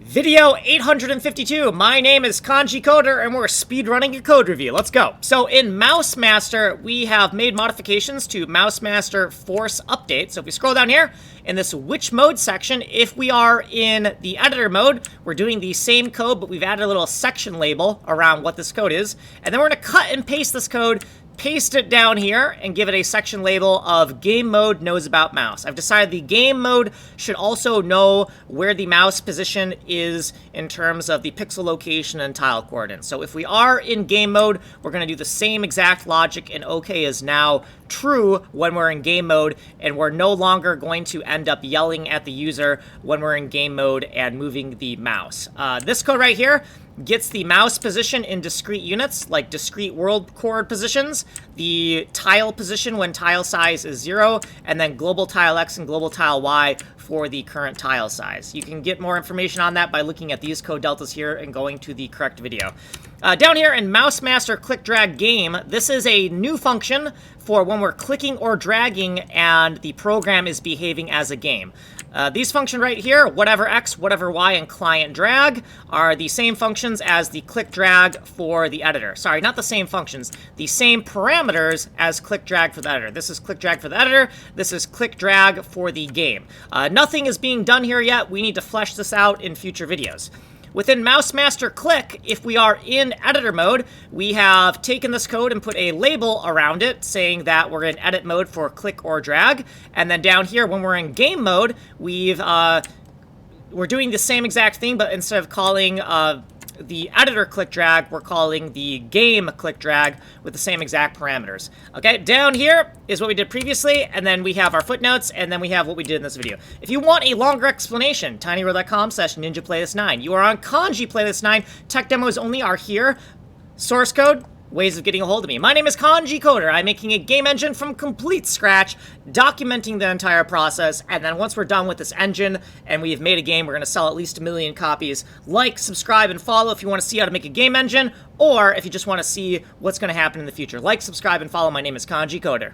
Video 852. My name is Kanji Coder, and we're speedrunning a code review. Let's go. So in Mouse Master, we have made modifications to Mouse Master Force Update. So if we scroll down here in this which mode section, if we are in the editor mode, we're doing the same code, but we've added a little section label around what this code is. And then we're going to cut and paste this code, paste it down here, and give it a section label of game mode knows about mouse. I've decided the game mode should also know where the mouse position is in terms of the pixel location and tile coordinates. So if we are in game mode, we're going to do the same exact logic, and OK is now true when we're in game mode, and we're no longer going to end up yelling at the user when we're in game mode and moving the mouse. This code right here gets the mouse position in discrete units, like discrete world chord positions, the tile position when tile size is 0, and then global tile X and global tile Y for the current tile size. You can get more information on that by looking at these code deltas here and going to the correct video. Down here in Mouse Master Click Drag Game, this is a new function for when we're clicking or dragging and the program is behaving as a game. These functions right here, whatever X, whatever Y, and client drag, are the same functions as the click drag for the editor. Sorry, not the same functions, the same parameters as click drag for the editor. This is click drag for the editor, this is click drag for the game. Nothing is being done here yet. We need to flesh this out in future videos. Within Mouse Master Click, if we are in editor mode, we have taken this code and put a label around it saying that we're in edit mode for click or drag. And then down here, when we're in game mode, we're doing the same exact thing, but instead of calling the editor click drag, we're calling the game click drag with the same exact parameters. Okay, down here is what we did previously, and then we have our footnotes, and then we have what we did in this video. If you want a longer explanation, tinyurl.com/ninjaplaylist9. You are on Kanji Playlist 9. Tech demos only are here. Source code, ways of getting a hold of me. My name is Kanji Coder. I'm making a game engine from complete scratch, documenting the entire process, and then once we're done with this engine and we've made a game, we're going to sell at least 1 million copies. Like, subscribe, and follow if you want to see how to make a game engine, or if you just want to see what's going to happen in the future. Like, subscribe, and follow. My name is Kanji Coder.